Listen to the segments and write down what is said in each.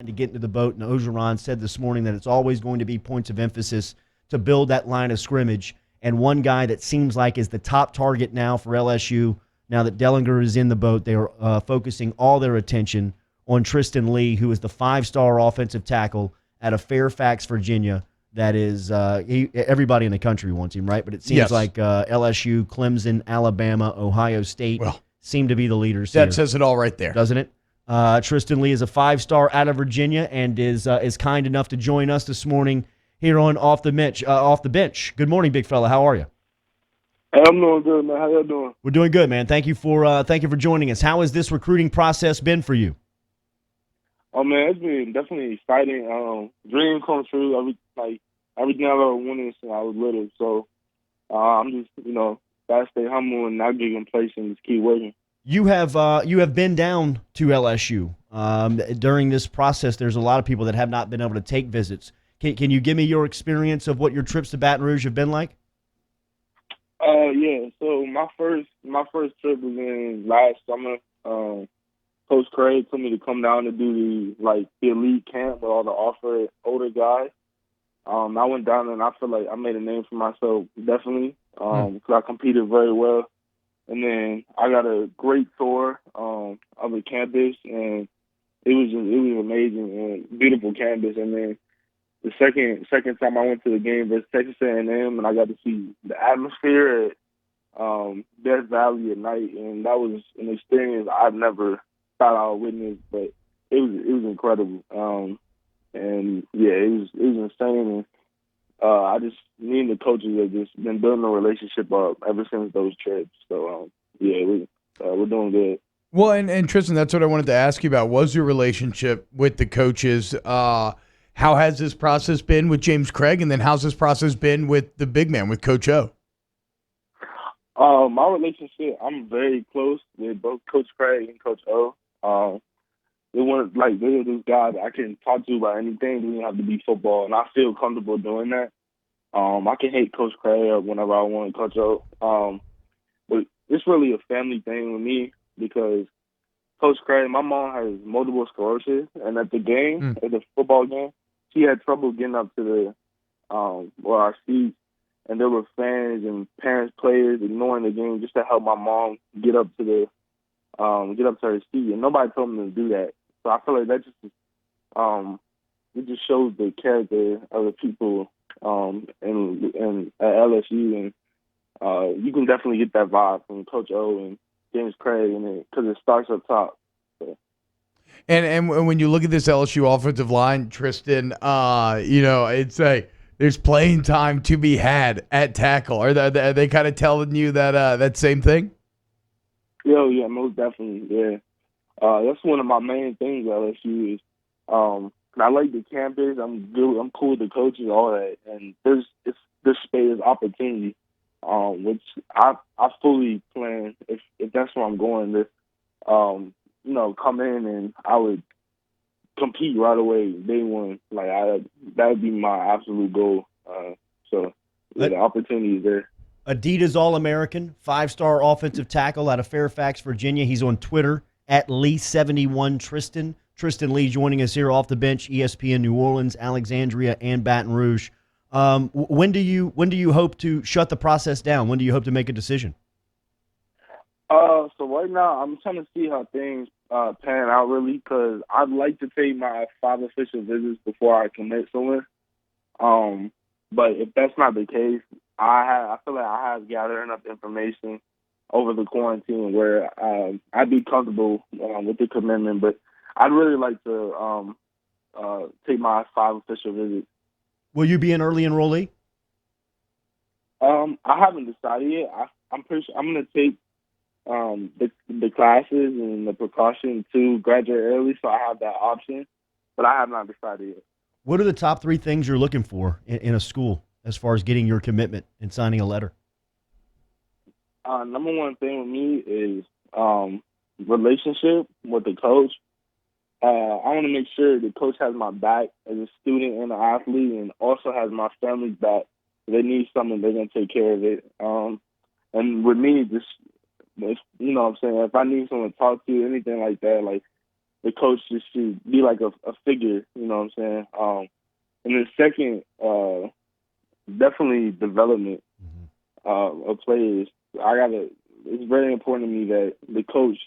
to get into the boat, and Orgeron said this morning that it's always going to be points of emphasis to build that line of scrimmage. And one guy that seems like is the top target now for LSU, now that Dellinger is in the boat, they are focusing all their attention on Tristan Leigh, who is the five-star offensive tackle out of Fairfax, Virginia. That is, everybody in the country wants him, right? But it seems like LSU, Clemson, Alabama, Ohio State seem to be the leaders here. That says it all right there. Doesn't it? Tristan Lee is a five-star out of Virginia and is kind enough to join us this morning here on Off the Bench. Good morning, big fella. How are you? Hey, I'm doing good, man. How y'all doing? We're doing good, man. Thank you for joining us. How has this recruiting process been for you? Oh man, it's been definitely exciting. Dream come true. Everything I've ever wanted since I was little. So I'm just gotta stay humble and not get complacent and just keep working. You have been down to LSU during this process. There's a lot of people that have not been able to take visits. Can you give me your experience of what your trips to Baton Rouge have been like? Yeah. So my first trip was in last summer. Coach Cregg told me to come down to do the elite camp with all the older guys. I went down and I feel like I made a name for myself, definitely, because I competed very well. And then I got a great tour of the campus, and it was amazing and beautiful campus. And then the second time I went to the game versus Texas A&M, and I got to see the atmosphere at Death Valley at night, and that was an experience I've never thought I would witness, but it was incredible. And yeah, it was insane. And me and the coaches have just been building a relationship up ever since those trips. So we're doing good. Well, and Tristan, that's what I wanted to ask you about. Was your relationship with the coaches? How has this process been with James Cregg, and then how's this process been with the big man, with Coach O? My relationship, I'm very close with both Coach Cregg and Coach O. They're those guys I can talk to about anything. It doesn't have to be football, and I feel comfortable doing that. I can hate Coach Cregg up whenever I want, Coach O. But it's really a family thing with me because Coach Cregg, my mom has multiple sclerosis, and at the football game, she had trouble getting up to our seats, and there were fans and parents, players ignoring the game just to help my mom get up to her seat, and nobody told me to do that. So I feel like that just shows the character of the people in at LSU, and you can definitely get that vibe from Coach O and James Cregg, because it starts up top. So. And when you look at this LSU offensive line, Tristan, there's playing time to be had at tackle. Are they kind of telling you that same thing? Yeah, most definitely. Yeah, that's one of my main things at LSU is I like the campus. I'm good. I'm cool with the coaches, all that, and there's space, opportunity, which I fully plan if that's where I'm going to, come in and I would compete right away, day one. That would be my absolute goal. The opportunity is there. Adidas All-American, five-star offensive tackle out of Fairfax, Virginia. He's on Twitter at Lee71 Tristan. Tristan Lee joining us here off the bench, ESPN New Orleans, Alexandria, and Baton Rouge. When do you hope to shut the process down? When do you hope to make a decision? So right now I'm trying to see how things pan out really, because I'd like to take my 5 official visits before I commit somewhere. But if that's not the case, I feel like I have gathered enough information over the quarantine where I'd be comfortable with the commitment. But I'd really like to take my 5 official visits. Will you be an early enrollee? I haven't decided yet. I'm pretty sure I'm going to take the classes and the precaution to graduate early, so I have that option. But I have not decided yet. What are the top 3 things you're looking for in a school as far as getting your commitment and signing a letter? Number one thing with me is relationship with the coach. I want to make sure the coach has my back as a student and an athlete, and also has my family's back. If they need something, they're going to take care of it. And with me, just, what I'm saying, if I need someone to talk to, anything like that, the coach just should be like a figure, you know what I'm saying? And then second, definitely development of players. It's very important to me that the coach,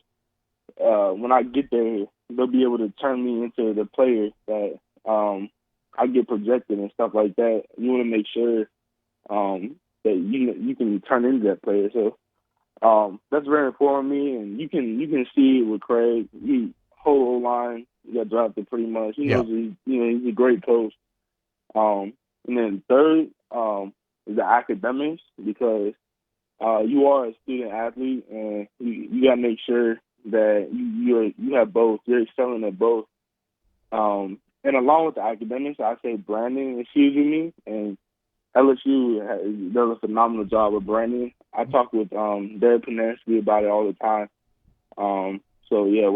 when I get there, they'll be able to turn me into the player that I get projected and stuff like that. You want to make sure that you can turn into that player. So that's very important to me, and you can see it with Cregg. He whole O-line, he got drafted pretty much. He knows he's a great coach. And then third is the academics, because you are a student athlete, and you got to make sure that you have both. You're excelling at both. And along with the academics, I say branding is huge with me, and LSU does a phenomenal job of branding. I talk with Derek Pinansky about it all the time. So yeah,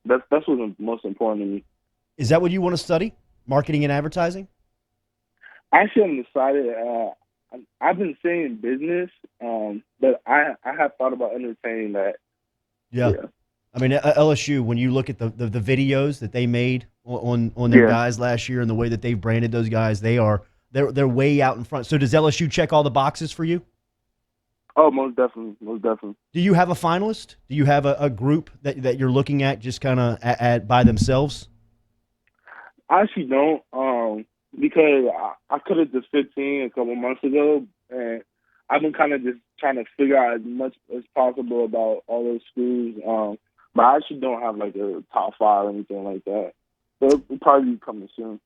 that's what's most important to me. Is that what you want to study? Marketing and advertising? Actually, I'm decided. I've been saying business, but I have thought about entertaining that. Yeah. I mean, LSU, when you look at the videos that they made on their guys last year and the way that they've branded those guys, they're way out in front. So does LSU check all the boxes for you? Oh, most definitely, most definitely. Do you have a finalist? Do you have a group that you're looking at just kind of by themselves? I actually don't, because I could have just 15 a couple months ago, and I've been kind of just trying to figure out as much as possible about all those schools. But I actually don't have like a top 5 or anything like that. So it'll probably be coming soon.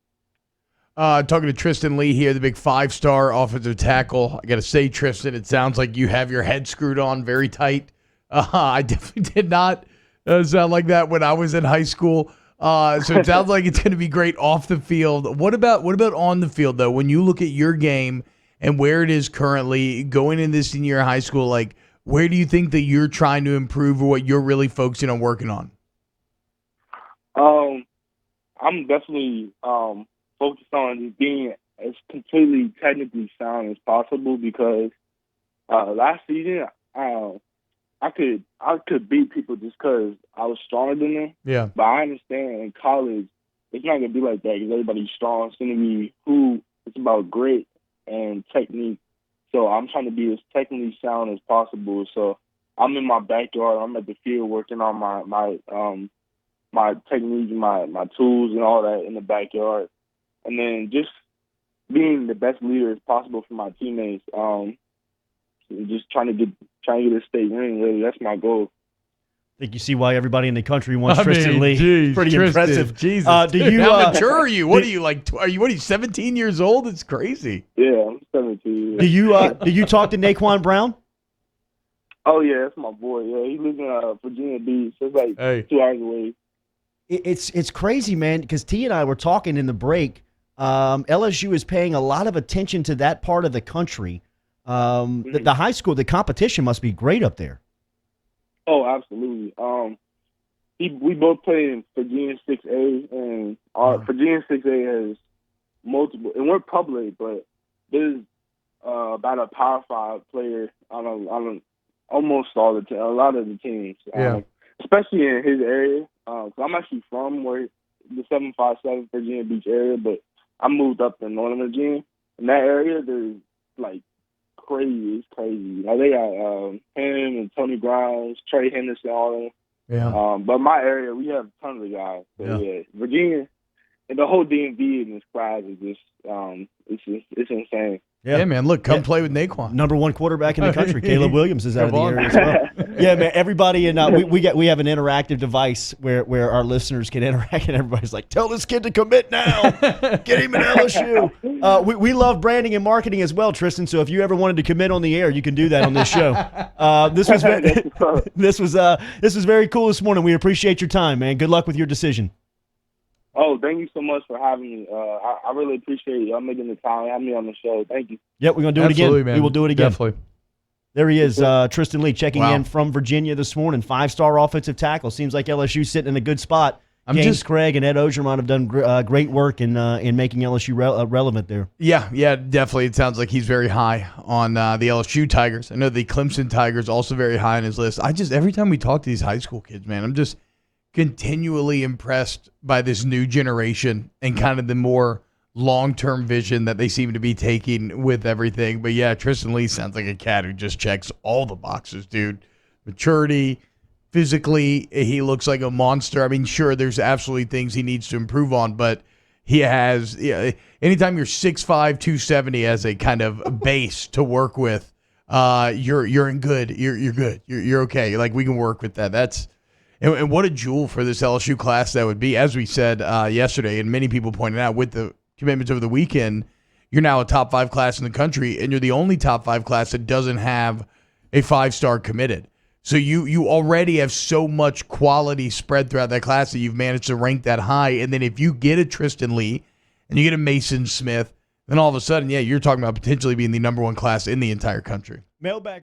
Talking to Tristan Lee here, the big 5-star offensive tackle. I got to say, Tristan, it sounds like you have your head screwed on very tight. I definitely did not sound like that when I was in high school. So it sounds like it's going to be great off the field. What about on the field, though? When you look at your game and where it is currently going into senior year of high school, like, where do you think that you're trying to improve or what you're really focusing on working on? I'm definitely focused on just being as completely technically sound as possible, because last season I could beat people just because I was stronger than them. Yeah. But I understand in college it's not gonna be like that, because everybody's strong. It's gonna be it's about grit and technique. So I'm trying to be as technically sound as possible. So I'm in my backyard. I'm at the field working on my techniques, my tools, and all that in the backyard, and then just being the best leader as possible for my teammates. Just trying to get a state ring. Really, that's my goal. I think you see why everybody in the country wants Tristan Lee. Geez, pretty Tristan, impressive. Jesus. How mature are you? What are you, like? What are you, 17 years old? It's crazy. Yeah, I'm 17. Do you talk to Naquan Brown? Oh yeah, that's my boy. Yeah, he lives in Virginia Beach. So it's like 2 hours away. It's crazy, man, because T and I were talking in the break. LSU is paying a lot of attention to that part of the country. The high school, the competition must be great up there. Oh, absolutely. We both play in Virginia 6A, and our Virginia 6A has multiple, and we're public, but there's about a Power 5 player on almost a lot of the teams. Especially in his area. So I'm actually from the 757 Virginia Beach area, but I moved up to Northern Virginia. In that area, there's like crazy. It's crazy. Like they got him and Tony Grimes, Trey Henderson, all of them. Yeah. But my area, we have tons of guys. So yeah, Virginia and the whole DMV in this class is just it's insane. Yeah, man. Look, come play with Naquan. Number 1 quarterback in the country. Caleb Williams is out of the area as well. Yeah, man. Everybody we have an interactive device where our listeners can interact, and everybody's like, "Tell this kid to commit now. Get him at LSU." We love branding and marketing as well, Tristan. So if you ever wanted to commit on the air, you can do that on this show. This was very cool this morning. We appreciate your time, man. Good luck with your decision. Oh, thank you so much for having me. I really appreciate y'all making the time, having me on the show. Thank you. Yep, we're going to do it again. Man. We will do it again. Definitely. There he is, Tristan Lee, checking in from Virginia this morning. 5-star offensive tackle. Seems like LSU sitting in a good spot. James Cregg and Ed Orgeron have done great work in making LSU relevant there. Yeah, definitely. It sounds like he's very high on the LSU Tigers. I know the Clemson Tigers also very high on his list. Every time we talk to these high school kids, man, I'm just continually impressed by this new generation and kind of the more long-term vision that they seem to be taking with everything. But yeah, Tristan Lee sounds like a cat who just checks all the boxes, dude. Maturity, physically, he looks like a monster. I mean, sure, there's absolutely things he needs to improve on, but he has, anytime you're 6'5", 270 as a kind of base to work with, you're in good. You're good. You're okay. Like, we can work with that. And what a jewel for this LSU class that would be. As we said yesterday, and many people pointed out, with the commitments over the weekend, you're now a top 5 class in the country, and you're the only top 5 class that doesn't have a 5-star committed. So you already have so much quality spread throughout that class that you've managed to rank that high. And then if you get a Tristan Lee and you get a Mason Smith, then all of a sudden, yeah, you're talking about potentially being the number 1 class in the entire country. Mailbag.